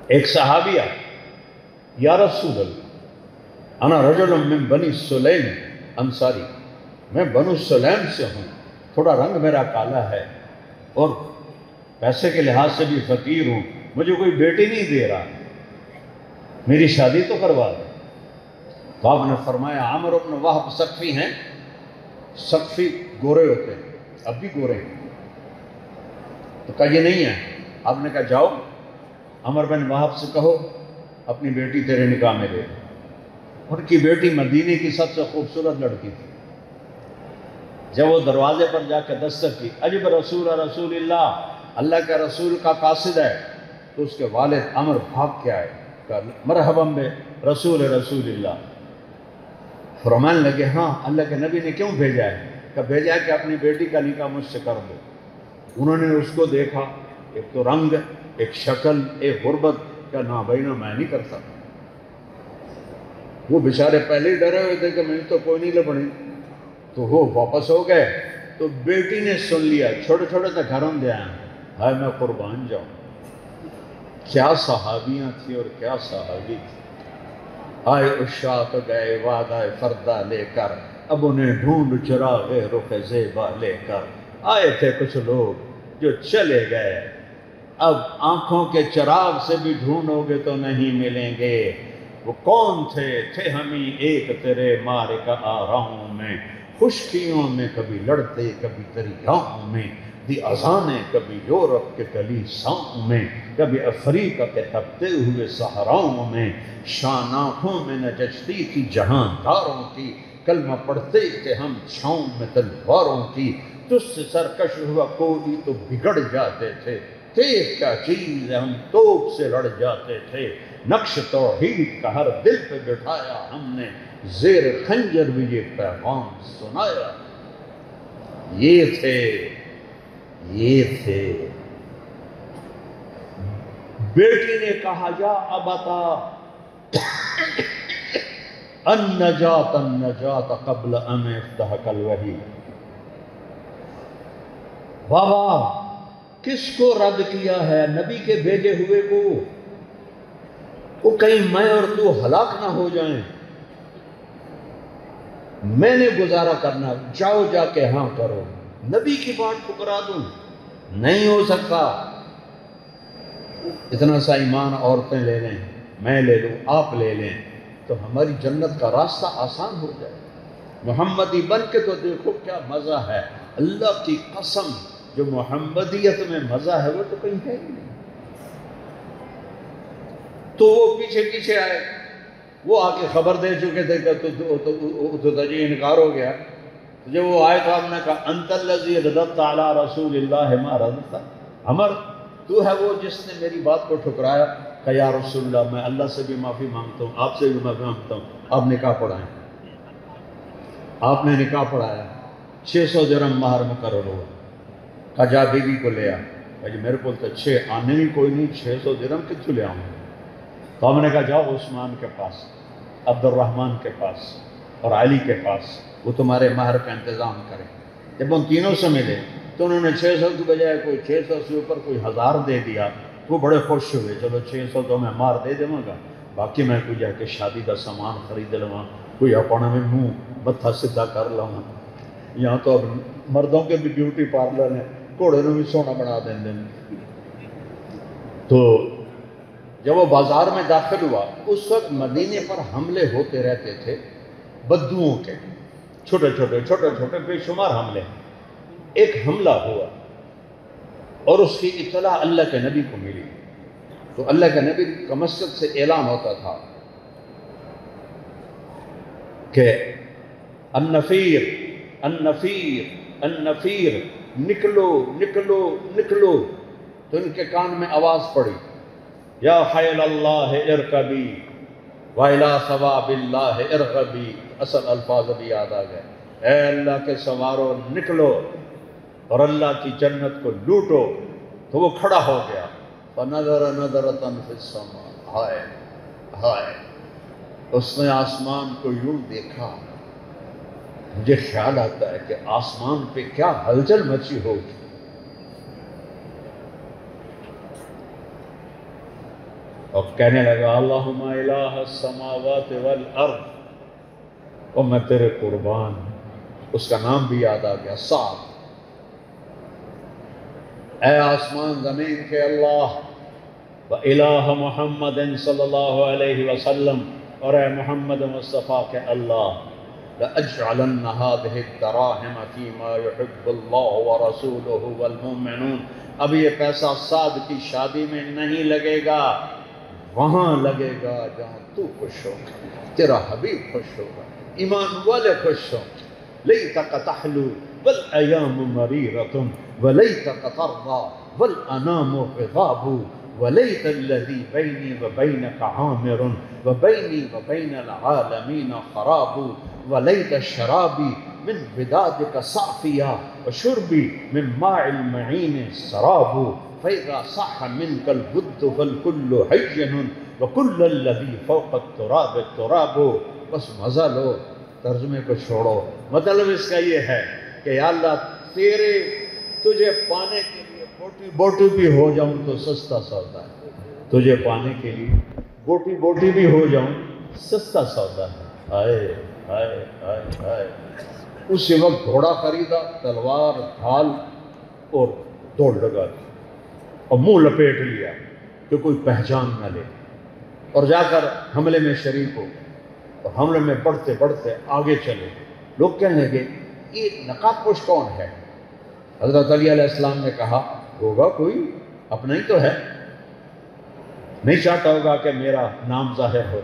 ایک صحابیہ، یا رسول اللہ انا رجل من بنی سلیم انصاری، میں بنو سلیم سے ہوں، تھوڑا رنگ میرا کالا ہے اور پیسے کے لحاظ سے بھی فقیر ہوں، مجھے کوئی بیٹی نہیں دے رہا، میری شادی تو کروا دے۔ تو آپ نے فرمایا عمرو بن وہب ثقفی ہیں، ثقفی گورے ہوتے ہیں، اب بھی گورے ہیں، تو کہا یہ نہیں ہے۔ آپ نے کہا جاؤ عمر بن وہب سے کہو اپنی بیٹی تیرے نکاح میں دے دے۔ ان کی بیٹی مدینے کی سب سے خوبصورت لڑکی تھی۔ جب وہ دروازے پر جا کے دستک کی، عجب رسول رسول اللہ کا رسول کا قاصد ہے، تو اس کے والد عمر بھاگ کے آئے، کہا مرحبا بے رسول اللہ۔ فرمانے لگے ہاں اللہ کے نبی نے کیوں بھیجا ہے؟ کہ بھیجا ہے کہ اپنی بیٹی کا نکاح مجھ سے کر دو۔ انہوں نے اس کو دیکھا، ایک تو رنگ، ایک شکل، ایک غربت، کہ نہ بھائی نہ میں نہیں کرتا۔ وہ بیچارے پہلے ہی ڈرے ہوئے تھے کہ میں تو کوئی نہیں لبڑی، تو وہ واپس ہو گئے۔ تو بیٹی نے سن لیا، چھوٹے چھوٹے سے گھروں دے آئے، ہائے میں قربان جاؤں، کیا صحابیاں تھی اور کیا صحابی تھی۔ آئے عشاق گئے وعدہ فردہ لے کر، اب انہیں ڈھونڈ چراغ رخ زیبا لے کر۔ آئے تھے کچھ لوگ جو چلے گئے، اب آنکھوں کے چراغ سے بھی ڈھونڈو گے تو نہیں ملیں گے۔ وہ کون تھے؟ تھے ہمیں ایک تیرے مارکہ آراؤں میں، خشکیوں میں کبھی لڑتے کبھی دریاؤں میں، دی اذانیں کبھی یورپ کے کلیساؤں میں، کبھی افریقہ کے تپتے ہوئے صحراؤں میں، شان آنکھوں میں نہ جچتی تھی جہانداروں کی، کلمہ پڑھتے تھے ہم چھاؤں میں تلواروں کی، تجھ سے سرکش ہوا کوئی تو بگڑ جاتے تھے، تیز کیا چیز ہے ہم توپ سے لڑ جاتے تھے، نقش توحید کا ہر دل پہ بٹھایا ہم نے، زیر خنجر بھی یہ پیغام سنایا۔ یہ تھے۔ بیٹی نے کہا یا ابتا النجات قبل ان یفتحک الوحی، بابا کس کو رد کیا ہے؟ نبی کے بھیجے ہوئے کو، وہ کہیں میں اور تو ہلاک نہ ہو جائیں، میں نے گزارا کرنا، جاؤ جا کے ہاں کرو، نبی کی بات ٹھکرا دوں؟ نہیں ہو سکتا۔ اتنا سا ایمان عورتیں لے لیں، میں لے لوں، آپ لے لیں، تو ہماری جنت کا راستہ آسان ہو جائے۔ محمدی بن کے تو دیکھو کیا مزہ ہے، اللہ کی قسم جو محمدیت میں مزہ ہے وہ تو کہیں ہے ہی نہیں۔ تو وہ پیچھے پیچھے آئے، وہ آ کے خبر دے چکے تھے کہ تو تجھے انکار ہو گیا۔ جب وہ آئے تو ہم نے کہا انت الذی رددت علی رسول اللہ ما رددت، عمر تو ہے وہ جس نے میری بات کو ٹھکرایا۔ کہ یا رسول اللہ میں اللہ سے بھی معافی مانگتا ہوں، آپ سے بھی معافی مانگتا ہوں، آپ نکاح پڑھائیں۔ آپ نے نکاح پڑھایا، 600 درہم مہر مقرر ہوا۔ کہا جا بیوی کو لے آ۔ جی میرے کو تو 6 آنے بھی کوئی نہیں، 600 درہم کتوں لے آؤں؟ تو ہم نے کہا جاؤ عثمان کے پاس، عبد الرحمن کے پاس اور علی کے پاس، وہ تمہارے مہر کا انتظام کریں۔ جب ان تینوں سے ملے تو انہوں نے 600 کی بجائے کوئی 600 سے اوپر کوئی 1000 دے دیا۔ وہ بڑے خوش ہوئے، چلو 600 تو میں مار دے دوں گا، باقی میں کوئی جا کے شادی کا سامان خرید لوں، کوئی اپنا میں منہ متھا سدھا کر لوں۔ یہاں تو اب مردوں کے بھی بیوٹی پارلر ہیں، گھوڑے نو بھی سونا بنا دیں دیں۔ تو جب وہ بازار میں داخل ہوا، اس وقت مدینے پر حملے ہوتے رہتے تھے بدوؤں کے، چھوٹے چھوٹے بے شمار حملے۔ ایک حملہ ہوا اور اس کی اطلاع اللہ کے نبی کو ملی، تو اللہ کے نبی کا مسجد سے اعلان ہوتا تھا کہ النفیر النفیر النفیر، نکلو نکلو نکلو۔ تو ان کے کان میں آواز پڑی یا حیل اللہ ارکبی وَإِلَىٰ ثواب اللہ ارغبی۔ اصل الفاظ بھی یاد آ گئے، اے اللہ کے سوارو نکلو اور اللہ کی جنت کو لوٹو۔ تو وہ کھڑا ہو گیا، فَنَظَرَ نَظَرَةً فِي السَّمَاءِ، ہائے ہائے، اس نے آسمان کو یوں دیکھا۔ مجھے خیال آتا ہے کہ آسمان پہ کیا ہلچل مچی ہوگی۔ اور کہنے لگا اللہم الہ السماوات والارض، اور میں تیرے قربان ہوں۔ اس کا نام بھی یاد آ گیا، سعد۔ اے آسمان زمین کے اللہ، و الہ محمد صلی اللہ علیہ وسلم، اور اے محمد مصطفیٰ کے اللہ، لَأَجْعَلَنَّ هَذِهِ الدَّرَاهِمَ فِي مَا يُحِبُّ اللَّهُ وَرَسُولُهُ وَالْمُؤْمِنُونَ۔ اب یہ پیسہ سعد کی شادی میں نہیں لگے گا، وہاں لگے گا جہاں تو خوش ہوگا، تیرا حبیب خوش ہوگا، ایمان والے خوش ہوں۔ لَيْتَكَ تَحْلُو وَالْأَيَامُ مَرِيرَةٌ وَلَيْتَكَ تَرْضَىٰ وَالْأَنَامُ غِضَابُ وَلَيْتَ الَّذِي بَيْنِي وَبَيْنَكَ عَامِرٌ وَبَيْنِي وَبَيْنَ الْعَالَمِينَ خَرَابُ وَلَيْتَ شَرَابِي مِنْ بِدَادِكَ صَافِيًا وَشُرْبِي مِنْ مَاءِ الْمَعِينِ سَرَابُ فَإِذَا صَحَّ مِنْكَ الْوُدُّ فَالْكُلُّ هَيِّنٌ وَكُلَّ الَّذِي فَوْقَ التُّرَابِ التُّرَابُ۔ بس مزہ لو، ترجمے کو چھوڑو۔ مطلب اس کا یہ ہے کہ یا اللہ تجھے پانے کے لیے بوٹی بوٹی بھی ہو جاؤں تو سستا سودا ہے، تجھے پانے کے لیے بوٹی بوٹی بھی ہو جاؤں سستا سودا ہے۔ ہائے ہائے ہائے ہائے۔ اسی وقت گھوڑا خریدا، تلوار ڈھال اور دوڑ لگا دی اور منہ لپیٹ لیا کہ کوئی پہچان نہ لے، اور جا کر حملے میں شریک ہو، اور حملے میں بڑھتے بڑھتے آگے چلے۔ لوگ کہنے لگے یہ نقاب پوش کون ہے؟ حضرت علی علیہ السلام نے کہا ہوگا کوئی اپنا ہی تو ہے، نہیں چاہتا ہوگا کہ میرا نام ظاہر ہو۔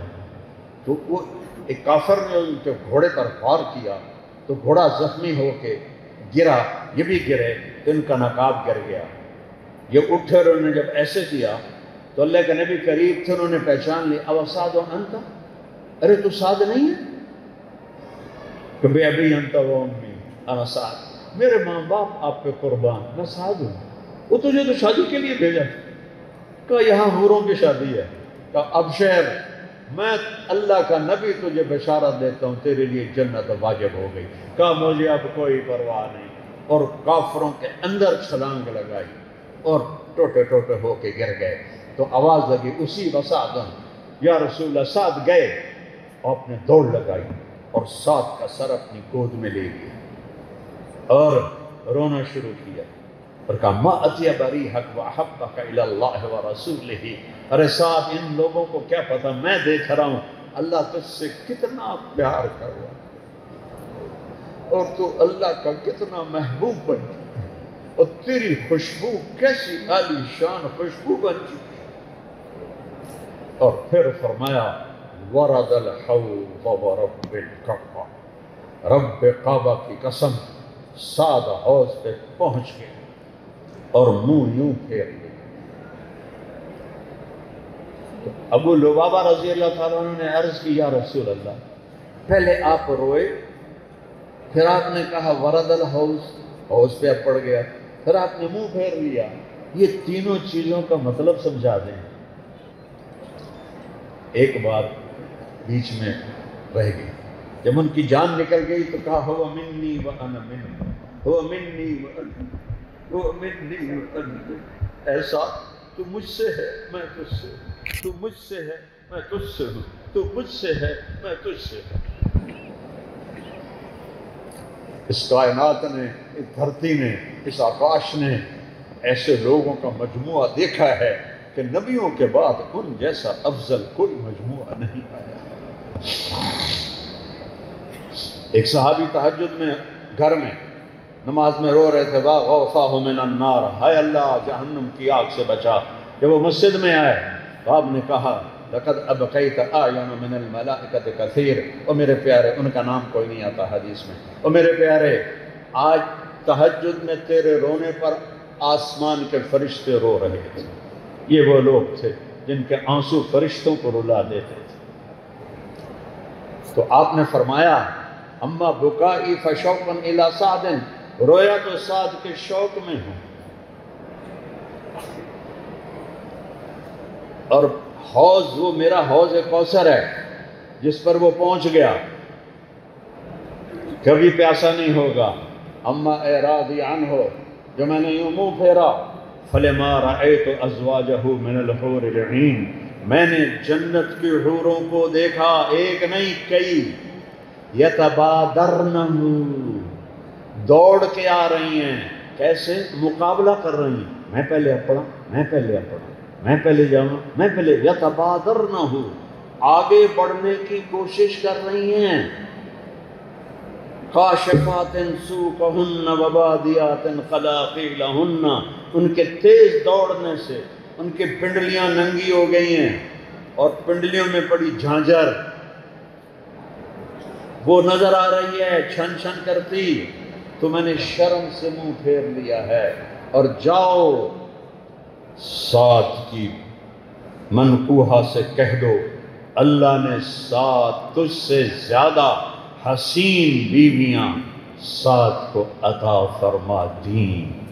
تو وہ ایک کافر نے ان کے گھوڑے پر وار کیا تو گھوڑا زخمی ہو کے گرا، یہ بھی گرے تو ان کا نقاب گر گیا۔ یہ اٹھے اور انہوں نے جب ایسے کیا تو اللہ کے نبی قریب تھے، انہوں نے پہچان لی، او سعد انت، ارے تو سعد نہیں ہے؟ کہ بے ابی انت و امی انا سعد، میرے ماں باپ آپ پہ قربان، میں سعد ہوں۔ وہ تجھے تو شادی کے لیے بھیجا تھا۔ کہا یہاں حوروں کی شادی ہے۔ کہا ابشر، میں اللہ کا نبی تجھے بشارت دیتا ہوں تیرے لیے جنت واجب ہو گئی۔ کہا مجھے اب کوئی پرواہ نہیں، اور کافروں کے اندر چھلانگ لگائی اور ٹوٹے ٹوٹے ہو کے گر گئے۔ تو آواز لگی اسی وسعدن، یا رسول اللہ۔ سعد گئے اور اپنے دوڑ لگائی اور سعد کا سر اپنی گود میں لے لیا اور رونا شروع کیا اور کہا ما اطیب ریحک واحبک الی اللہ ورسولہ۔ ارے سعد، ان لوگوں کو کیا پتا، میں دیکھ رہا ہوں اللہ تجھ سے کتنا پیار کر رہا اور تو اللہ کا کتنا محبوب بن چکا، اور تیری خوشبو کیسی عالی شان خوشبو بن چکی۔ اور پھر فرمایا ورد الحوض ورب الکعبہ، رب کعبہ کی قسم، سعد حوض پہ پہنچ گئے اور منہ یوں پھیر لیا۔ ابو لبابہ رضی اللہ تعالیٰ عنہ نے عرض کی یا رسول اللہ، پہلے آپ روئے، پھر آپ نے کہا ورد الحوض، حوض پہ پڑ گیا، پھر آپ نے منہ پھیر لیا، یہ تینوں چیزوں کا مطلب سمجھا دیں۔ ایک بات بیچ میں رہ گئی، جب ان کی جان نکل گئی تو کہا ہو منی وانا منی، ہو منی وانا، ہو منی وانا، ایسا تو مجھ سے ہے میں تجھ سے، تو مجھ سے ہے میں تجھ سے ہوں، تو مجھ سے ہے میں تجھ سے ہوں۔ اس کائنات نے، اس دھرتی نے، اس آکاش نے ایسے لوگوں کا مجموعہ دیکھا ہے کہ نبیوں کے بعد ان جیسا افضل کوئی مجموعہ نہیں آیا۔ ایک صحابی تہجد میں گھر میں نماز میں رو رہے تھے، وَغَوْفَاهُ مِنَ النَّارِ، ہائے اللہ جہنم کی آگ سے بچا۔ جب وہ مسجد میں آئے تو آپ نے کہا لَقَدْ أَبْقَيْتَ أَعْيُنَ مِنَ الْمَلَائِكَةِ كَثِيرٌ، اور میرے پیارے، ان کا نام کوئی نہیں آتا حدیث میں، اور میرے پیارے آج تہجد میں تیرے رونے پر آسمان کے فرشتے رو رہے تھے۔ یہ وہ لوگ تھے جن کے آنسو فرشتوں کو رلا دیتے تھے۔ تو آپ نے فرمایا اما بکائی فشوقا الی سعد، رویا تو سعد کے شوق میں ہوں، اور حوض وہ میرا حوض کوثر ہے جس پر وہ پہنچ گیا، کبھی پیاسا نہیں ہوگا۔ اما اے راضی عنہ، جو میں نے یوں منہ پھیرا، فلما رأیت ازواجہ من الحور العین، میں نے جنت کی حوروں کو دیکھا، ایک نہیں کئی، یتبادرنہ، دوڑ کے آ رہی ہیں، کیسے؟ مقابلہ کر رہی ہیں، میں پہلے اپنا، میں پہلے اپنا، میں پہلے جاؤں، میں پہلے، یتبادرنہ، آگے بڑھنے کی کوشش کر رہی ہیں۔ کاشفات سوقہن وبادیات خلاقیلہن، ان کے تیز دوڑنے سے ان کی پنڈلیاں ننگی ہو گئی ہیں اور پنڈلیوں میں پڑی جھانجر وہ نظر آ رہی ہے چھن چھن کرتی، تو میں نے شرم سے منہ پھیر لیا ہے۔ اور جاؤ سعد کی منقوحہ سے کہہ دو اللہ نے سعد تجھ سے زیادہ حسین بیویاں سعد کو عطا فرما دیں۔